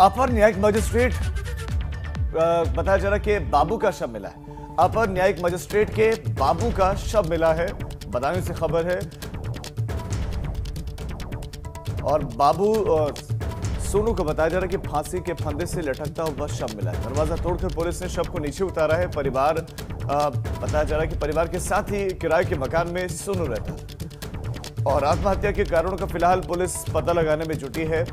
अपर न्यायिक मजिस्ट्रेट बताया जा रहा कि बाबू का शव मिला है। अपर न्यायिक मजिस्ट्रेट के बाबू का शव मिला है, बदायूं से खबर है। और बाबू सोनू को बताया जा रहा है कि फांसी के फंदे से लटकता हुआ शव मिला है। दरवाजा तोड़कर पुलिस ने शव को नीचे उतारा है। परिवार बताया जा रहा है कि परिवार के साथ ही किराए के मकान में सोनू रहता है। और आत्महत्या के कारणों का फिलहाल पुलिस पता लगाने में जुटी है।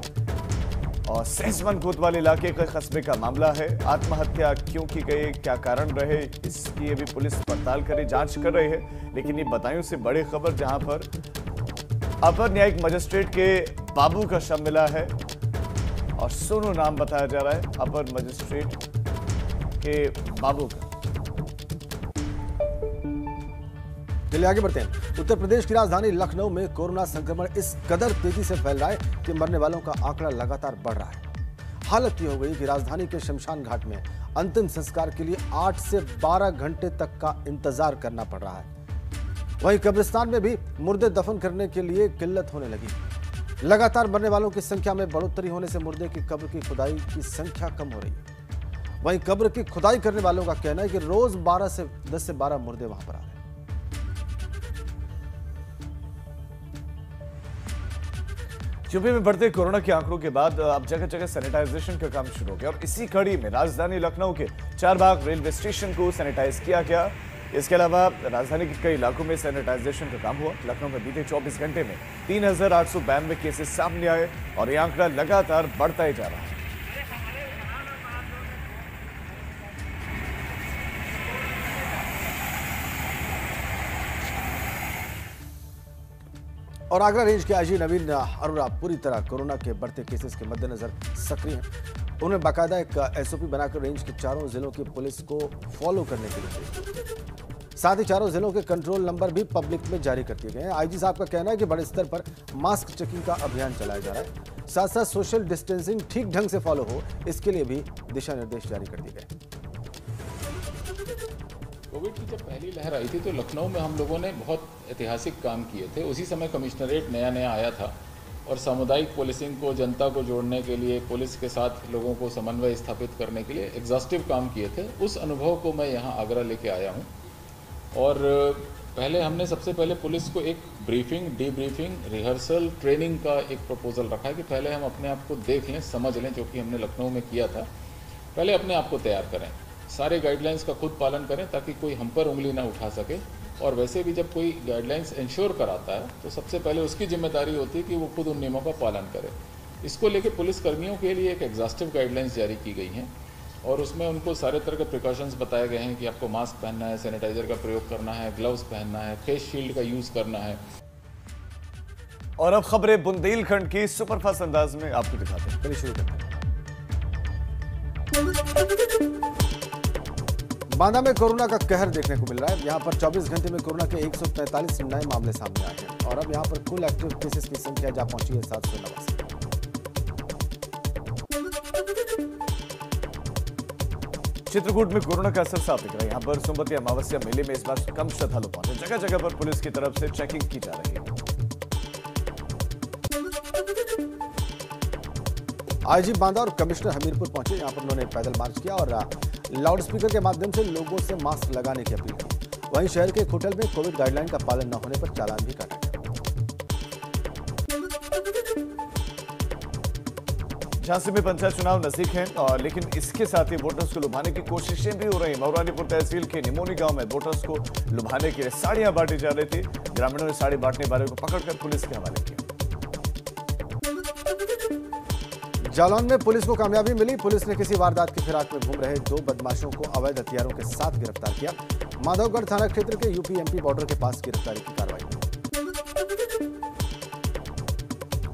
और सहसमंद कोतवाल इलाके के कस्बे का मामला है। आत्महत्या क्यों की गई, क्या कारण रहे, इसकी अभी पुलिस पड़ताल करे, जांच कर रही है। लेकिन ये बदायूं से बड़ी खबर, जहां पर अपर न्यायिक मजिस्ट्रेट के बाबू का शव मिला है और सोनू नाम बताया जा रहा है अपर मजिस्ट्रेट के बाबू का। चलिए आगे बढ़ते हैं। उत्तर प्रदेश की राजधानी लखनऊ में कोरोना संक्रमण इस कदर तेजी से फैल रहा है कि मरने वालों का आंकड़ा लगातार बढ़ रहा है। हालत यह हो गई कि राजधानी के शमशान घाट में अंतिम संस्कार के लिए 8 से 12 घंटे तक का इंतजार करना पड़ रहा है। वहीं कब्रिस्तान में भी मुर्दे दफन करने के लिए किल्लत होने लगी। लगातार मरने वालों की संख्या में बढ़ोतरी होने से मुर्दे की कब्र की खुदाई की संख्या कम हो रही है। वहीं कब्र की खुदाई करने वालों का कहना है कि रोज 10 से 12 मुर्दे वहां पर आ रहे हैं। यूपी में बढ़ते कोरोना के आंकड़ों के बाद अब जगह जगह सैनिटाइजेशन का काम शुरू हो गया और इसी कड़ी में राजधानी लखनऊ के चारबाग रेलवे स्टेशन को सैनिटाइज किया गया। इसके अलावा राजधानी के कई इलाकों में सैनिटाइजेशन का काम हुआ। लखनऊ में बीते 24 घंटे में 3892 केसेस सामने आए और यह आंकड़ा लगातार बढ़ता ही जा रहा है। और आगरा रेंज के आईजी नवीन अरोड़ा पूरी तरह कोरोना के बढ़ते केसेस के मद्देनजर सक्रिय हैं। उन्होंने बाकायदा एक एसओपी बनाकर रेंज के चारों जिलों की पुलिस को फॉलो करने के लिए, साथ ही चारों जिलों के कंट्रोल नंबर भी पब्लिक में जारी कर दिए गए हैं। आईजी साहब का कहना है कि बड़े स्तर पर मास्क चेकिंग का अभियान चलाया जा रहा है। साथ साथ सोशल डिस्टेंसिंग ठीक ढंग से फॉलो हो, इसके लिए भी दिशा निर्देश जारी कर दिए गए। कोविड की जब पहली लहर आई थी तो लखनऊ में हम लोगों ने बहुत ऐतिहासिक काम किए थे। उसी समय कमिश्नरेट नया नया आया था और सामुदायिक पुलिसिंग को, जनता को जोड़ने के लिए, पुलिस के साथ लोगों को समन्वय स्थापित करने के लिए एग्जॉस्टिव काम किए थे। उस अनुभव को मैं यहाँ आगरा लेके आया हूँ। और पहले हमने सबसे पहले पुलिस को एक ब्रीफिंग, डीब्रीफिंग, रिहर्सल, ट्रेनिंग का एक प्रपोजल रखा है कि पहले हम अपने आप को देख लें, समझ लें, जो कि हमने लखनऊ में किया था। पहले अपने आप को तैयार करें, सारे गाइडलाइंस का खुद पालन करें ताकि कोई हम पर उंगली ना उठा सके। और वैसे भी जब कोई गाइडलाइंस इंश्योर कराता है तो सबसे पहले उसकी जिम्मेदारी होती है कि वो खुद उन नियमों का पालन करे। इसको लेके पुलिस कर्मियों के लिए एक एग्जॉस्टिव गाइडलाइंस जारी की गई हैं और उसमें उनको सारे तरह के प्रिकॉशंस बताए गए हैं कि आपको मास्क पहनना है, सैनिटाइजर का प्रयोग करना है, ग्लव्स पहनना है, फेस शील्ड का यूज़ करना है। और अब खबरें बुंदेलखंड की सुपरफास्ट अंदाज में आपको दिखाते हैं। शुरू करते हैं। बांदा में कोरोना का कहर देखने को मिल रहा है। यहां पर 24 घंटे में कोरोना के 143 नए मामले सामने आए हैं और अब यहां पर कुल एक्टिव केसेस की संख्या जा पहुंची है 789। चित्रकूट में कोरोना का असर साफ दिख रहा है। यहां पर सोमवती अमावस्या मेले में इस बार कम श्रद्धालु पहुंचे। जगह जगह पर पुलिस की तरफ से चेकिंग की जा रही है। आईजी बांदा और कमिश्नर हमीरपुर पहुंचे। यहां पर उन्होंने पैदल मार्च किया और लाउड स्पीकर के माध्यम से लोगों से मास्क लगाने की अपील की। वहीं शहर के एक होटल में कोविड गाइडलाइन का पालन न होने पर चालान भी काटा गया। झांसी में पंचायत चुनाव नजदीक हैं और लेकिन इसके साथ ही वोटर्स को लुभाने की कोशिशें भी हो रही हैं। मऊरानीपुर तहसील के निमोनी गांव में वोटर्स को लुभाने के लिए साड़ियां बांटी जा रही थी। ग्रामीणों ने साड़ी बांटने वाले को पकड़कर पुलिस के हवाले किया। जालौन में पुलिस को कामयाबी मिली। पुलिस ने किसी वारदात की फिराक में घूम रहे 2 बदमाशों को अवैध हथियारों के साथ गिरफ्तार किया। माधवगढ़ थाना क्षेत्र के यूपी-एमपी बॉर्डर के पास गिरफ्तारी की कार्रवाई हुई।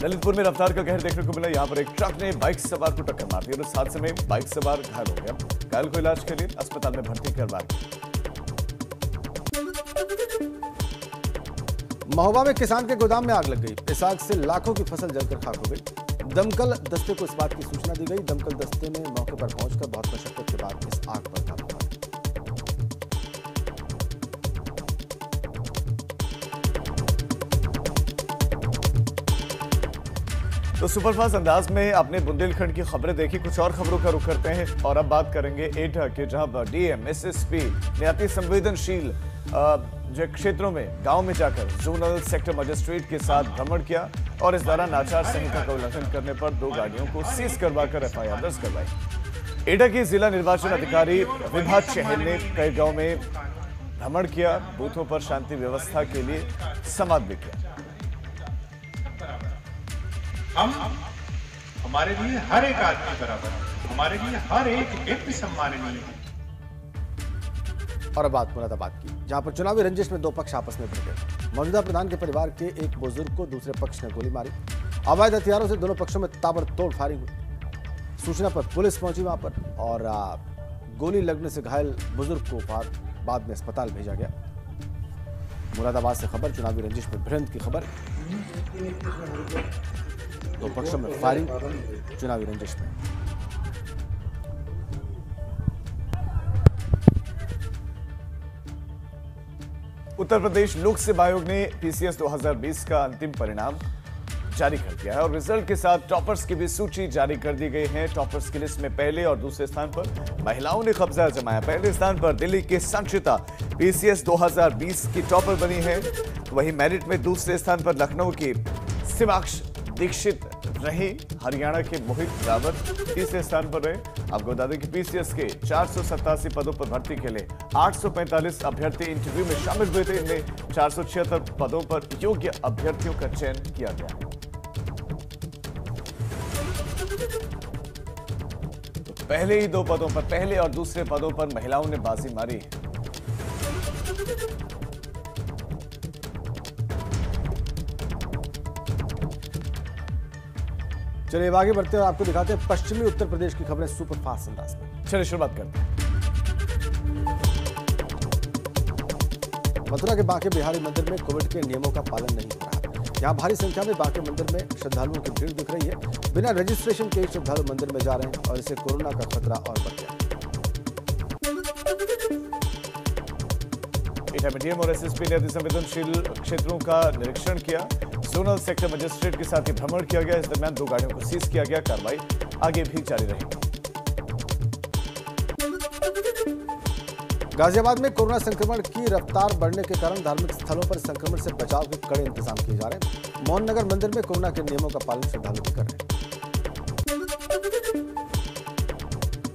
ललितपुर में रफ्तार का कहर देखने को मिला। यहां पर एक ट्रक ने बाइक सवार को टक्कर मार दी और इस हादसे में बाइक सवार घायल हो गया। घायल को इलाज के लिए अस्पताल में भर्ती करवाया गया। महोबा में किसान के गोदाम में आग लग गई। इस आग से लाखों की फसल जलकर खाक हो गई। दमकल दस्ते को इस बात की सूचना दी गई। दमकल दस्ते ने मौके पर पहुंचकर बहुत मशक्कत के बाद इस आग पर काबू पाया। तो सुपरफास्ट अंदाज में आपने बुंदेलखंड की खबरें देखी, कुछ और खबरों का रुख करते हैं और अब बात करेंगे एटा के, जहां डीएम एसएसपी ने अति संवेदनशील जो क्षेत्रों में गांव में जाकर जोनल सेक्टर मजिस्ट्रेट के साथ भ्रमण किया और इस दौरान आचार संहिता का उल्लंघन करने पर 2 गाड़ियों को सीज करवाकर एफआईआर दर्ज करवाई। एटा के जिला निर्वाचन अधिकारी विभा चहल ने कई गांव में भ्रमण किया, बूथों पर शांति व्यवस्था के लिए संवाद भी किया। हमारे लिए हर एक आदमी बराबर है, हमारे लिए हर एक व्यक्ति सम्माननीय है। और अब बात मुरादाबाद की, जहां पर चुनावी रंजिश में 2 पक्ष आपस में भिड़ गए। मौजूदा प्रधान के परिवार के एक बुजुर्ग को दूसरे पक्ष ने गोली मारी। अवैध हथियारों से दोनों पक्षों में ताबड़तोड़ फायरिंग हुई। सूचना पर पुलिस पहुंची वहां पर और गोली लगने से घायल बुजुर्ग को बाद में अस्पताल भेजा गया। मुरादाबाद से खबर, चुनावी रंजिश में भिड़ंत की खबर। 2 पक्षों में फायरिंग चुनावी रंजिश में। उत्तर प्रदेश लोक सेवा आयोग ने पीसीएस 2020 का अंतिम परिणाम जारी कर दिया है और रिजल्ट के साथ टॉपर्स की भी सूची जारी कर दी गई है। टॉपर्स की लिस्ट में पहले और दूसरे स्थान पर महिलाओं ने कब्जा जमाया। पहले स्थान पर दिल्ली की संचिता पीसीएस 2020 की टॉपर बनी है, वहीं मेरिट में दूसरे स्थान पर लखनऊ की सिमाक्ष दीक्षित रही। हरियाणा के मोहित रावत तीसरे स्थान पर रहे। आपको बता दें कि पीसीएस के 487 पदों पर भर्ती के लिए 845 अभ्यर्थी इंटरव्यू में शामिल हुए थे। इनमें 476 पदों पर योग्य अभ्यर्थियों का चयन किया गया। तो पहले ही 2 पदों पर, पहले और दूसरे पदों पर महिलाओं ने बाजी मारी। चलिए आगे बढ़ते हैं और आपको दिखाते हैं पश्चिमी उत्तर प्रदेश की खबरें सुपरफास्ट अंदाज में। चलिए शुरुआत करते हैं। मथुरा के बांके बिहारी मंदिर में कोविड के नियमों का पालन नहीं हो रहा। यहाँ भारी संख्या में बांके मंदिर में श्रद्धालुओं की भीड़ दिख रही है। बिना रजिस्ट्रेशन के श्रद्धालु मंदिर में जा रहे हैं और इससे कोरोना का खतरा और बढ़ गया। डीएम और एसएसपी ने अतिसंवेदनशील क्षेत्रों का निरीक्षण किया। जोनल सेक्टर मजिस्ट्रेट के साथ ही भ्रमण किया गया। इस दरमियान 2 गाड़ियों को सीज किया गया। कार्रवाई आगे भी जारी रहेगी। गाजियाबाद में कोरोना संक्रमण की रफ्तार बढ़ने के कारण धार्मिक स्थलों पर संक्रमण से बचाव के कड़े इंतजाम किए जा रहे हैं। मोहन नगर मंदिर में कोरोना के नियमों का पालन श्रद्धालु भी कर रहे हैं।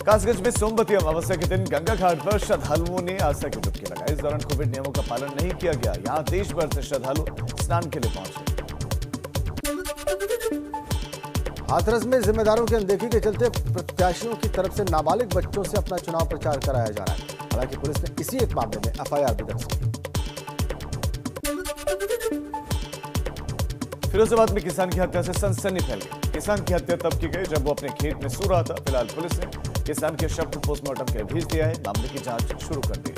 कासगंज में सोमवती अमावस्या के दिन गंगा घाट पर श्रद्धालुओं ने आस्था की डुबकी लगाई। इस दौरान कोविड नियमों का पालन नहीं किया गया। यहां देश भर से श्रद्धालु स्नान के लिए पहुंचे। हाथरस में जिम्मेदारों की अनदेखी के चलते प्रत्याशियों की तरफ से नाबालिग बच्चों से अपना चुनाव प्रचार कराया जा रहा है। हालांकि पुलिस ने इसी एक मामले में एफआईआर भी दर्ज की। फिरोजाबाद में किसान की हत्या से सनसनी फैल गई। किसान की हत्या तब की गई जब वो अपने खेत में सो रहा था। फिलहाल पुलिस ने किसान के शव को पोस्टमार्टम के लिए भेज दिया है। मामले की जांच शुरू कर दी है।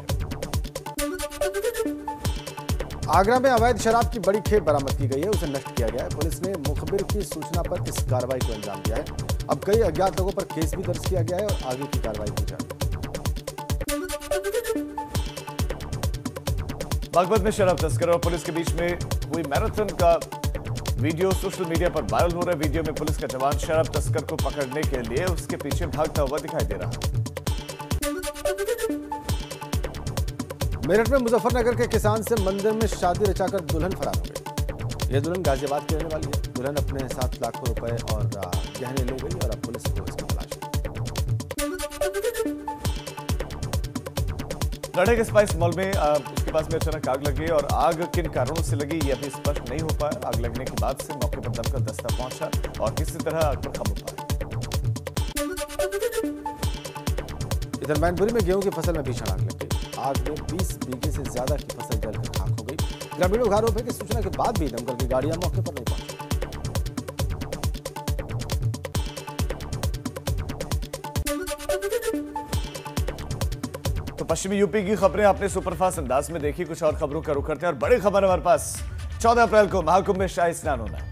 आगरा में अवैध शराब की बड़ी खेप बरामद की गई है, उसे नष्ट किया गया है। पुलिस ने मुखबिर की सूचना पर इस कार्रवाई को अंजाम दिया है। अब कई अज्ञात लोगों पर केस भी दर्ज किया गया है और आगे की कार्रवाई की जाए। बागपत में शराब तस्कर और पुलिस के बीच में हुई मैराथन का वीडियो सोशल मीडिया पर वायरल हो रहा है। वीडियो में पुलिस का जवान शराब तस्कर को पकड़ने के लिए उसके पीछे भागता हुआ दिखाई दे रहा है। मेरठ में मुजफ्फरनगर के किसान से मंदिर में शादी रचाकर दुल्हन फरार हो गई। यह दुल्हन गाजियाबाद की रहने वाली है। दुल्हन अपने साथ लाखों रुपए और गहने ले गई और अब पुलिस को इसकी तलाश है। लड़े के स्पाइस मॉल में उसके पास में अचानक आग लगी और आग किन कारणों से लगी ये अभी स्पष्ट नहीं हो पाया। आग लगने के बाद से मौके पर दमकल दस्ता पहुंचा और किसी तरह आग पर काबू पाया। इधर मैनपुरी में गेहूं की फसल में भीषण आग लग गई। आग में 20 बीघे से ज्यादा की फसल जलकर खाक हो गई। ग्रामीणों का आरोप है कि सूचना के बाद भी दमकल की गाड़ियां मौके पर नहीं पहुंची। तो पश्चिमी यूपी की खबरें आपने सुपरफास्ट अंदाज में देखी। कुछ और खबरों का रुख करते हैं और बड़ी खबर हमारे पास। 14 अप्रैल को महाकुंभ में शाही स्नान होना है।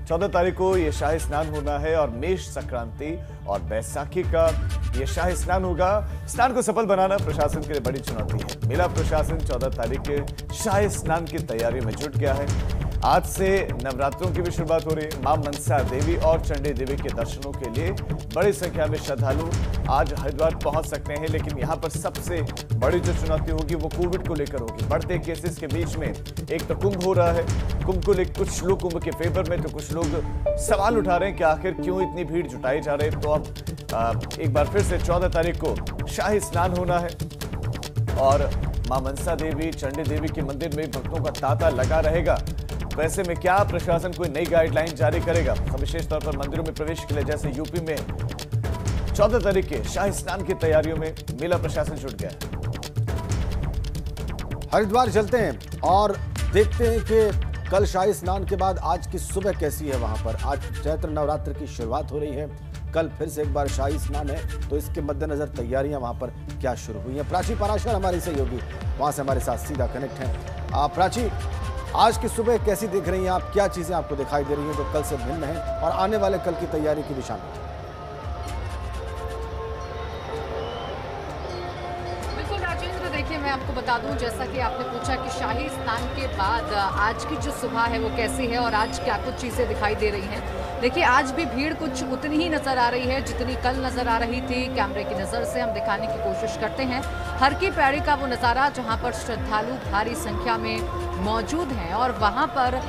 14 तारीख को यह शाही स्नान होना है और मेष संक्रांति और बैसाखी का यह शाही स्नान होगा। स्नान को सफल बनाना प्रशासन के लिए बड़ी चुनौती है। मेला प्रशासन 14 तारीख के शाही स्नान की तैयारी में जुट गया है। आज से नवरात्रों की भी शुरुआत हो रही है। मां मनसा देवी और चंडी देवी के दर्शनों के लिए बड़ी संख्या में श्रद्धालु आज हरिद्वार पहुंच सकते हैं, लेकिन यहां पर सबसे बड़ी जो चुनौती होगी वो कोविड को लेकर होगी। बढ़ते केसेस के बीच में एक तो कुंभ हो रहा है, कुंभ को लेकर कुछ लोग कुंभ के फेवर में तो कुछ लोग सवाल उठा रहे हैं कि आखिर क्यों इतनी भीड़ जुटाई जा रही है। तो अब एक बार फिर से 14 तारीख को शाही स्नान होना है और मां मनसा देवी चंडी देवी के मंदिर में भक्तों का तांता लगा रहेगा। वैसे में क्या प्रशासन कोई नई गाइडलाइन जारी करेगा? विशेष तौर पर मंदिरों में प्रवेश के लिए जैसे यूपी में 14 तारीख के शाही स्नान की तैयारियों में मेला प्रशासन जुट गया है। हरिद्वार चलते हैं और देखते हैं कि कल शाही स्नान के बाद आज की सुबह कैसी है वहां पर। आज चैत्र नवरात्र की शुरुआत हो रही है, कल फिर से एक बार शाही स्नान है, तो इसके मद्देनजर तैयारियां वहां पर क्या शुरू हुई हैं। प्राची पाराशर हमारी सहयोगी वहां से हमारे साथ सीधा कनेक्ट हैं। प्राची, आज की सुबह कैसी देख रही हैं आप? क्या चीजें आपको दिखाई दे रही हैं जो कल से भिन्न है और आने वाले कल की तैयारी की दिशा में? बिल्कुल राजेंद्र, देखिए मैं आपको बता दूं, जैसा कि आपने पूछा कि शाही स्नान के बाद आज की जो सुबह है वो कैसी है और आज क्या कुछ चीजें दिखाई दे रही हैं। देखिए आज भी भीड़ कुछ उतनी ही नजर आ रही है जितनी कल नजर आ रही थी। कैमरे की नजर से हम दिखाने की कोशिश करते हैं हर की पैड़ी का वो नज़ारा जहां पर श्रद्धालु भारी संख्या में मौजूद हैं और वहां पर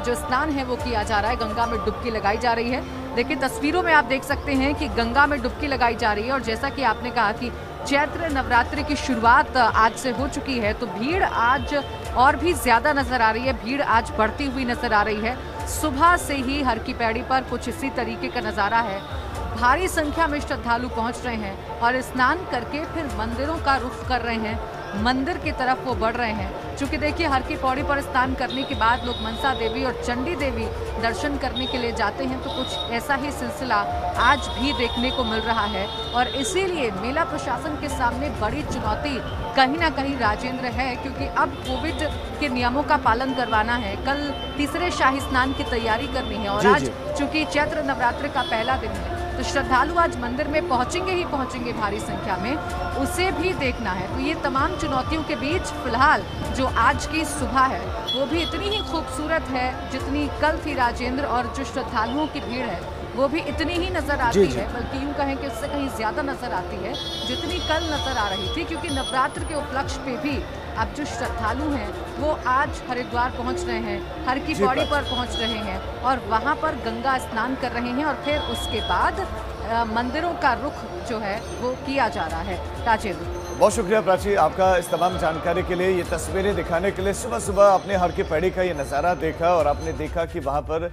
जो स्नान है वो किया जा रहा है। गंगा में डुबकी लगाई जा रही है। देखिए तस्वीरों में आप देख सकते हैं कि गंगा में डुबकी लगाई जा रही है और जैसा कि आपने कहा कि चैत्र नवरात्रि की शुरुआत आज से हो चुकी है, तो भीड़ आज और भी ज्यादा नजर आ रही है। भीड़ आज बढ़ती हुई नजर आ रही है। सुबह से ही हर की पैड़ी पर कुछ इसी तरीके का नज़ारा है। भारी संख्या में श्रद्धालु पहुंच रहे हैं और स्नान करके फिर मंदिरों का रुख कर रहे हैं, मंदिर की तरफ वो बढ़ रहे हैं। चूंकि देखिए हर की पौड़ी पर स्नान करने के बाद लोग मनसा देवी और चंडी देवी दर्शन करने के लिए जाते हैं, तो कुछ ऐसा ही सिलसिला आज भी देखने को मिल रहा है। और इसीलिए मेला प्रशासन के सामने बड़ी चुनौती कहीं ना कहीं राजेंद्र है, क्योंकि अब कोविड के नियमों का पालन करवाना है। कल तीसरे शाही स्नान की तैयारी करनी है और आज चूंकि चैत्र नवरात्र का पहला दिन है, तो श्रद्धालु आज मंदिर में पहुंचेंगे ही पहुंचेंगे भारी संख्या में, उसे भी देखना है। तो ये तमाम चुनौतियों के बीच फिलहाल जो आज की सुबह है वो भी इतनी ही खूबसूरत है जितनी कल थी राजेंद्र, और जो श्रद्धालुओं की भीड़ है वो भी इतनी ही नजर आती है, बल्कि यूं कहें कि उससे कहीं ज्यादा नजर आती है जितनी कल नजर आ रही थी। क्योंकि नवरात्र के उपलक्ष्य पे भी अब जो श्रद्धालु हैं वो आज हरिद्वार पहुंच रहे हैं, हर की पौड़ी पर पहुंच रहे हैं और वहां पर गंगा स्नान कर रहे हैं और फिर उसके बाद मंदिरों का रुख जो है वो किया जा रहा है। राजेंद्र, बहुत शुक्रिया प्राची आपका इस तमाम जानकारी के लिए, ये तस्वीरें दिखाने के लिए। सुबह सुबह आपने हर की पैड़ी का ये नज़ारा देखा और आपने देखा कि वहां पर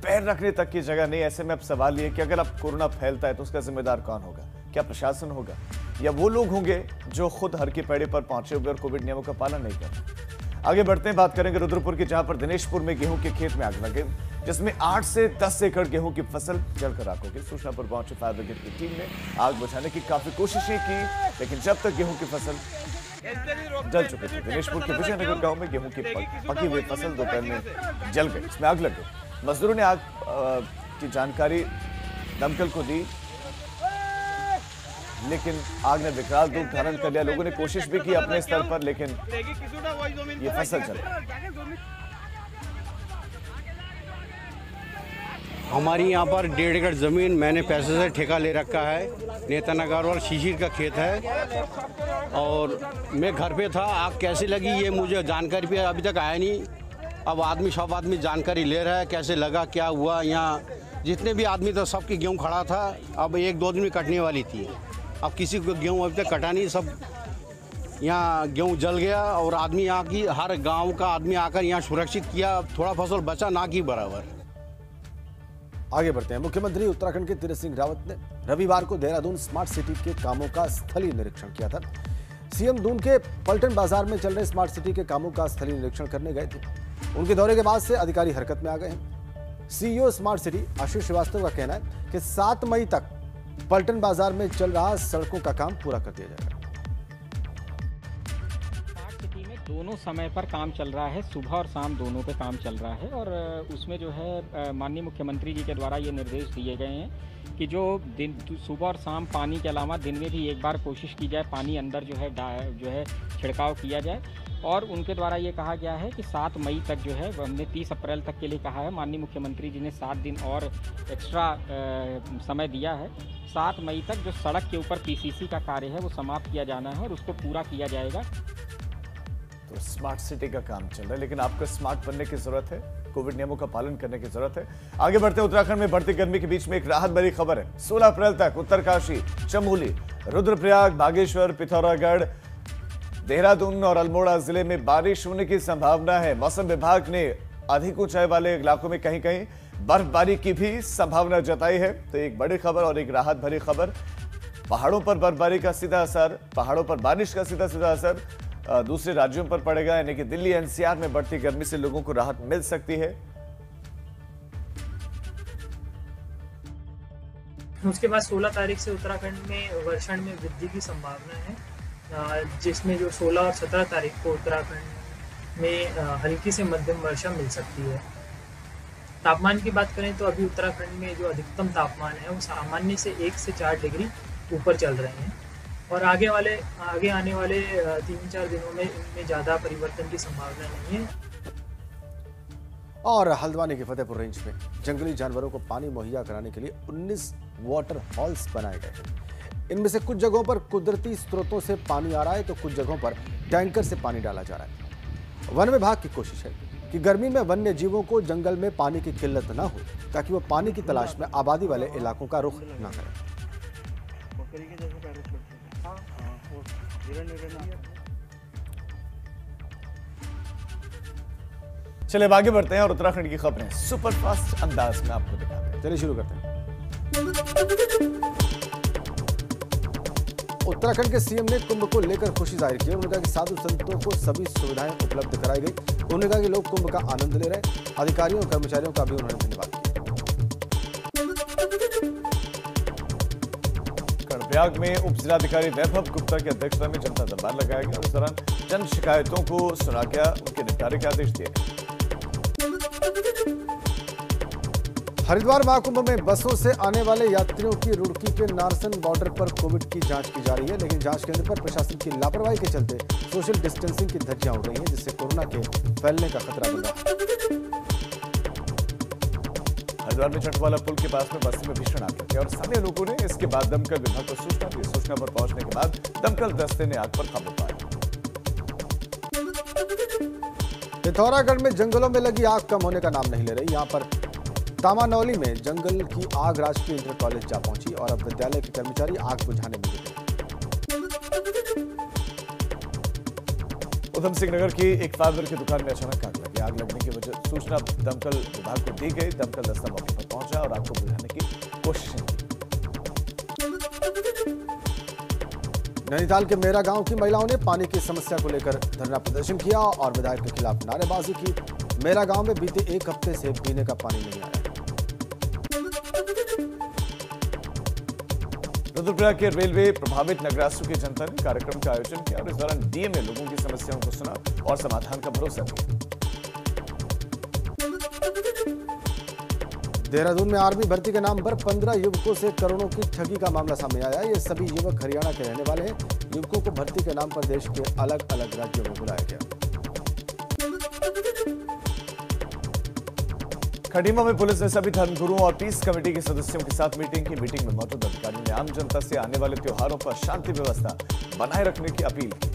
पैर रखने तक की जगह नहीं। ऐसे में अब सवाल ये कि अगर अब कोरोना फैलता है तो उसका जिम्मेदार कौन होगा? क्या प्रशासन होगा या वो लोग होंगे जो खुद हर की पैड़ी पर पहुंचे हुए और कोविड नियमों का पालन नहीं कर रहे? आगे बढ़ते हैं, बात करेंगे रुद्रपुर की, जहां पर दिनेशपुर में गेहूं के खेत में आग लगे, जिसमें 8 से 10 एकड़ गेहूं की फसल जलकर राख हो गई। सूचना पर पहुंची फायर ब्रिगेड की टीम ने आग बुझाने की काफी कोशिशें की, लेकिन जब तक गेहूं की फसल जल चुकी थी। दिनेशपुर के विजयनगर गांव में गेहूं की पकी हुई फसल दोपहर में जल गई, इसमें आग लग गई। मजदूरों ने आग की जानकारी दमकल को दी, लेकिन आग ने विकराल रूप धारण कर लिया। लोगों ने कोशिश भी की अपने स्तर पर, लेकिन ये फसल जल गई। हमारी यहाँ पर 1.5 एकड़ ज़मीन मैंने पैसे से ठेका ले रखा है। नेतानगर और शिशिर का खेत है और मैं घर पे था। आग कैसे लगी ये मुझे जानकारी पे अभी तक आया नहीं। अब सब आदमी जानकारी ले रहा है कैसे लगा, क्या हुआ। यहाँ जितने भी आदमी थे सबकी गेहूँ खड़ा था। अब 1-2 दिन में कटने वाली थी। अब किसी को गेहूँ अभी तक कटा नहीं, सब यहाँ गेहूँ जल गया और आदमी यहाँ की हर गांव का आदमी आकर यहाँ सुरक्षित किया। थोड़ा फसल बचा ना कि बराबर। आगे बढ़ते हैं। मुख्यमंत्री उत्तराखंड के तीरथ सिंह रावत ने रविवार को देहरादून स्मार्ट सिटी के कामों का स्थलीय निरीक्षण किया था। सीएम दून के पलटन बाजार में चल रहे स्मार्ट सिटी के कामों का स्थलीय निरीक्षण करने गए थे। उनके दौरे के बाद से अधिकारी हरकत में आ गए हैं। सीईओ स्मार्ट सिटी आशीष श्रीवास्तव का कहना है कि 7 मई तक पलटन बाजार में चल रहा सड़कों का काम पूरा कर दिया जाएगा। स्मार्ट सिटी में दोनों समय पर काम चल रहा है, सुबह और शाम दोनों पे काम चल रहा है और उसमें जो है माननीय मुख्यमंत्री जी के द्वारा ये निर्देश दिए गए हैं कि जो दिन सुबह और शाम पानी के अलावा दिन में भी एक बार कोशिश की जाए पानी अंदर जो है छिड़काव किया जाए। और उनके द्वारा ये कहा गया है कि 7 मई तक जो है, हमने 30 अप्रैल तक के लिए कहा है, माननीय मुख्यमंत्री जी ने 7 दिन और एक्स्ट्रा समय दिया है। 7 मई तक जो सड़क के ऊपर पीसीसी का कार्य है वो समाप्त किया जाना है और उसको पूरा किया जाएगा। तो स्मार्ट सिटी का काम चल रहा है, लेकिन आपको स्मार्ट बनने की जरूरत है, कोविड नियमों का पालन करने की जरूरत है। आगे बढ़ते हैं, उत्तराखंड में बढ़ती गर्मी के बीच में एक राहत भरी खबर है। 16 अप्रैल तक उत्तरकाशी, चमोली, रुद्रप्रयाग, बागेश्वर, पिथौरागढ़, देहरादून और अल्मोड़ा जिले में बारिश होने की संभावना है। मौसम विभाग ने अधिक ऊंचाई वाले इलाकों में कहीं कहीं बर्फबारी की भी संभावना जताई है। तो एक बड़ी खबर और एक राहत भरी खबर। पहाड़ों पर बर्फबारी का सीधा असर, पहाड़ों पर बारिश का सीधा असर दूसरे राज्यों पर पड़ेगा, यानी कि दिल्ली एनसीआर में बढ़ती गर्मी से लोगों को राहत मिल सकती है। उसके बाद 16 तारीख से उत्तराखंड में वर्षण में वृद्धि की संभावना है, जिसमें जो 16 और 17 तारीख को उत्तराखंड में हल्की से मध्यम वर्षा मिल सकती है। तापमान की बात करें तो अभी उत्तराखंड में जो अधिकतम तापमान है वो सामान्य से 1 से 4 डिग्री ऊपर चल रहे हैं और आगे आने वाले 3-4 दिनों में इनमें ज़्यादा परिवर्तन की संभावना नहीं है। और हल्द्वानी के फतेहपुर रेंज में जंगली जानवरों को पानी मुहैया कराने के लिए 19 वाटर हॉल्स बनाए गए हैं। इनमें से कुछ जगहों पर कुदरती स्रोतों से पानी आ रहा है तो कुछ जगहों पर टैंकर से पानी डाला जा रहा है। वन विभाग की कोशिश है कि गर्मी में वन्य जीवों को जंगल में पानी की किल्लत न हो, ताकि वो पानी की तलाश में आबादी वाले इलाकों का रुख न करें। चलिए आगे बढ़ते हैं और उत्तराखंड की खबरें सुपरफास्ट अंदाज में आपको दिखाते हैं। चलिए शुरू करते हैं। उत्तराखंड के सीएम ने कुंभ को लेकर खुशी जाहिर की। उन्होंने कहा कि साधु संतों को सभी सुविधाएं उपलब्ध कराई गई। उन्होंने कहा कि लोग कुंभ का आनंद ले रहे हैं। अधिकारियों और कर्मचारियों का भी उन्होंने धन्यवाद किया। कर्णप्रयाग में उप जिलाधिकारी वैभव गुप्ता की अध्यक्षता में जनता दरबार लगाया गया और इस दौरान जन शिकायतों को सुना गया, उनके निपटारे के आदेश दिए गए। हरिद्वार महाकुंभ में बसों से आने वाले यात्रियों की रुड़की के नारसन बॉर्डर पर कोविड की जांच की जा रही है, लेकिन जांच केंद्र पर प्रशासन की लापरवाही के चलते सोशल डिस्टेंसिंग की धज्जियां उड़ रही हैं, जिससे कोरोना के फैलने का खतरा बन रहा है। हरिद्वार में चटवाला पुल के पास में बस में भीषण आग लगी और स्थानीय लोगों ने इसके बाद दमकल विभाग को सूचना दी। सूचना पर पहुंचने के बाद दमकल दस्ते ने आग पर काबू पाया। पिथौरागढ़ में जंगलों में लगी आग कम होने का नाम नहीं ले रही। यहाँ पर तामानौली में जंगल की आग राजकीय इंटर कॉलेज जा पहुंची और अब विद्यालय के कर्मचारी आग बुझाने में जुटे। उधम सिंह नगर की एक फाइबर की दुकान में अचानक आग लगी। आग लगने की वजह सूचना दमकल विभाग को दी गई। दमकल दस्ता मौके पर पहुंचा और आग को बुझाने की कोशिशें की। नैनीताल के मेरा गांव की महिलाओं ने पानी की समस्या को लेकर धरना प्रदर्शन किया और विधायक के खिलाफ नारेबाजी की। मेरा गांव में बीते 1 हफ्ते से पीने का पानी नहीं आया। रुद्रप्रयाग के रेलवे प्रभावित नगरासों की जनता ने कार्यक्रम का आयोजन किया और इस दौरान डीएम ने लोगों की समस्याओं को सुना और समाधान का भरोसा दिया। देहरादून में आर्मी भर्ती के नाम पर 15 युवकों से करोड़ों की ठगी का मामला सामने आया। ये सभी युवक हरियाणा के रहने वाले हैं। युवकों को भर्ती के नाम पर देश के अलग अलग राज्यों में बुलाया गया। खटीमा में पुलिस ने सभी धर्मगुरुओं और पीस कमेटी के सदस्यों के साथ मीटिंग की। मीटिंग में मौजूद अधिकारियों ने आम जनता से आने वाले त्योहारों पर शांति व्यवस्था बनाए रखने की अपील की।